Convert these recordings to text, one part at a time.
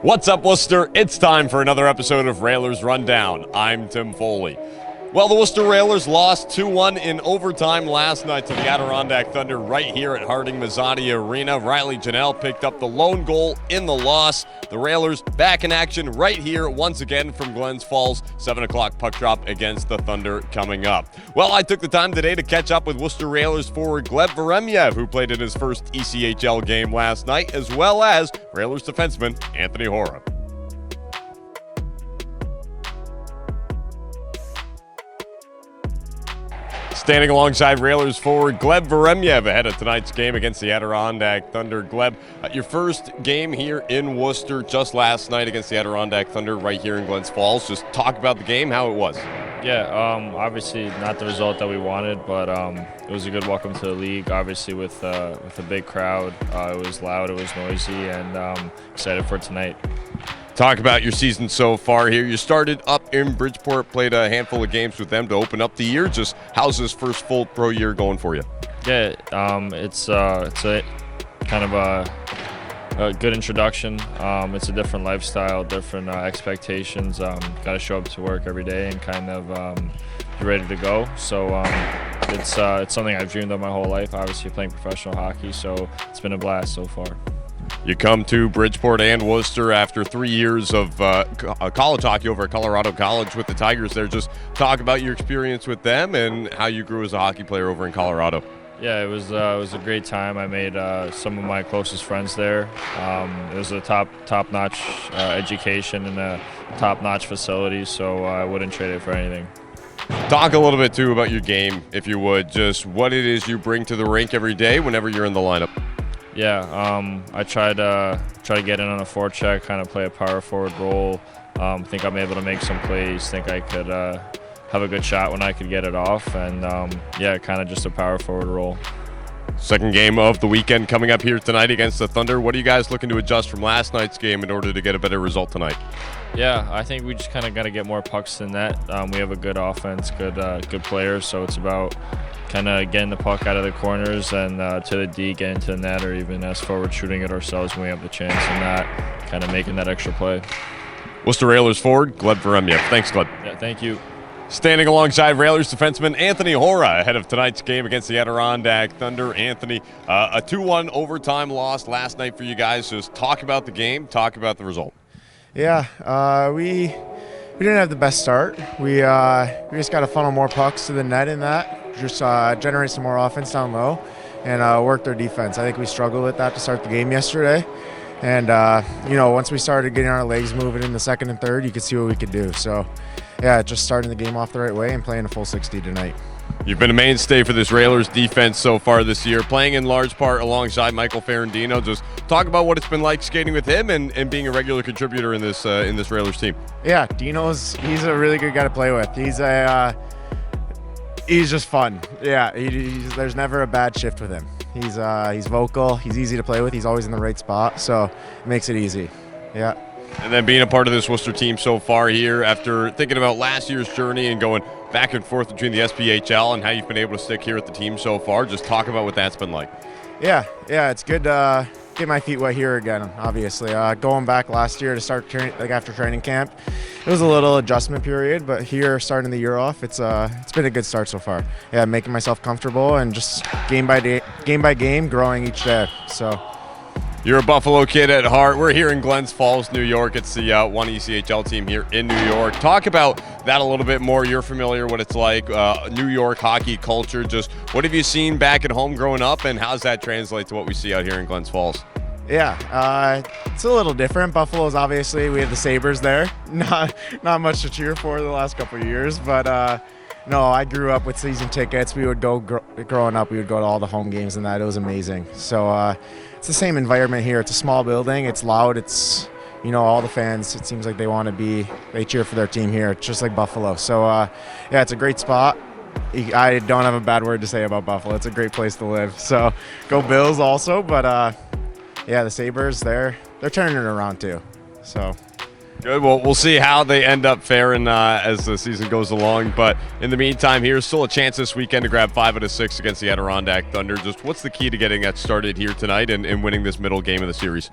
What's up, Worcester? It's time for another episode of Railers Rundown. I'm Tim Foley. Well, the Worcester Railers lost 2-1 in overtime last night to the Adirondack Thunder right here at Harding-Mazzotti Arena. Riley Janelle picked up the lone goal in the loss. The Railers back in action right here once again from Glens Falls. 7 o'clock puck drop against the Thunder coming up. Well, I took the time today to catch up with Worcester Railers forward Gleb Veremyev, who played in his first ECHL game last night, as well as Railers defenseman Anthony Hora. Standing alongside Railers forward Gleb Veremyev ahead of tonight's game against the Adirondack Thunder. Gleb, your first game here in Worcester just last night against the Adirondack Thunder right here in Glens Falls. Just talk about the game, how it was. Yeah, obviously not the result that we wanted, but it was a good welcome to the league. Obviously with a big crowd, it was loud, it was noisy, and excited for tonight. Talk about your season so far here. You started up in Bridgeport, played a handful of games with them to open up the year. Just how's this first full pro year going for you? Yeah, it's a kind of a good introduction. It's a different lifestyle, different expectations. Got to show up to work every day and kind of be ready to go. So it's something I've dreamed of my whole life. Obviously playing professional hockey, so it's been a blast so far. You come to Bridgeport and Worcester after 3 years of college hockey over at Colorado College with the Tigers there. Just talk about your experience with them and how you grew as a hockey player over in Colorado. Yeah, it was a great time. I made some of my closest friends there. It was a top-notch education and a top-notch facility, so I wouldn't trade it for anything. Talk a little bit, too, about your game, if you would. Just what it is you bring to the rink every day whenever you're in the lineup. Yeah, I try to get in on a forecheck, kind of play a power forward role. Think I'm able to make some plays. Think I could have a good shot when I could get it off, and yeah, kind of just a power forward role. Second game of the weekend coming up here tonight against the Thunder. What are you guys looking to adjust from last night's game in order to get a better result tonight? Yeah, I think we just kind of got to get more pucks than that. We have a good offense, good players, so it's about kind of getting the puck out of the corners and to the D, getting to the net, or even as forward shooting it ourselves when we have the chance, and that kind of making that extra play. Worcester Railers forward Gleb Veremyev. Thanks, Gleb. Yeah, thank you. Standing alongside Railers defenseman Anthony Hora ahead of tonight's game against the Adirondack Thunder. Anthony, a 2-1 overtime loss last night for you guys. Just talk about the game, talk about the result. Yeah, we didn't have the best start. We just got to funnel more pucks to the net in that. Just generate some more offense down low and work their defense. I think we struggled with that to start the game yesterday. And, once we started getting our legs moving in the second and third, you could see what we could do. So, yeah, just starting the game off the right way and playing a full 60 tonight. You've been a mainstay for this Railers defense so far this year, playing in large part alongside Michael Ferrandino. Just talk about what it's been like skating with him and being a regular contributor in this Railers team. Yeah, he's a really good guy to play with. He's just fun. Yeah, there's never a bad shift with him. He's vocal. He's easy to play with. He's always in the right spot, so it makes it easy. Yeah. And then being a part of this Worcester team so far here, after thinking about last year's journey and going back and forth between the SPHL and how you've been able to stick here at the team so far, just talk about what that's been like. Yeah, it's good to get my feet wet here again, obviously. Going back last year to start after training camp, it was a little adjustment period, but here starting the year off, it's been a good start so far. Yeah, making myself comfortable and just game by game, growing each day. So. You're a Buffalo kid at heart. We're here in Glens Falls, New York. It's the one ECHL team here in New York. Talk about that a little bit more. You're familiar what it's like, New York hockey culture. Just what have you seen back at home growing up, and how does that translate to what we see out here in Glens Falls? Yeah, it's a little different. Buffalo's obviously, we have the Sabres there. Not much to cheer for the last couple of years, but no, I grew up with season tickets. We would go growing up. We would go to all the home games and that. It was amazing. So it's the same environment here. It's a small building. It's loud. It's all the fans. It seems like they cheer for their team here. It's just like Buffalo. So yeah, it's a great spot. I don't have a bad word to say about Buffalo. It's a great place to live. So go Bills also. But yeah, the Sabres, they're turning it around too. So. Good. Well, we'll see how they end up faring as the season goes along. But in the meantime, here's still a chance this weekend to grab 5 out of 6 against the Adirondack Thunder. Just what's the key to getting that started here tonight and winning this middle game of the series?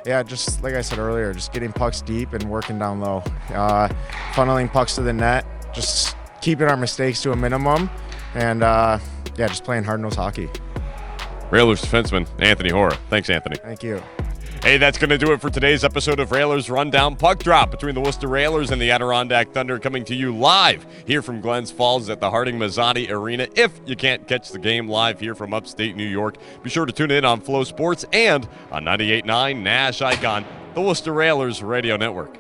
Yeah, just like I said earlier, just getting pucks deep and working down low. Funneling pucks to the net, just keeping our mistakes to a minimum, and just playing hard-nosed hockey. Railers defenseman Anthony Hora. Thanks, Anthony. Thank you. Hey, that's going to do it for today's episode of Railers Rundown. Puck drop between the Worcester Railers and the Adirondack Thunder, coming to you live here from Glens Falls at the Harding Mazzatti Arena. If you can't catch the game live here from upstate New York, be sure to tune in on Flow Sports and on 98.9 Nash Icon, the Worcester Railers Radio Network.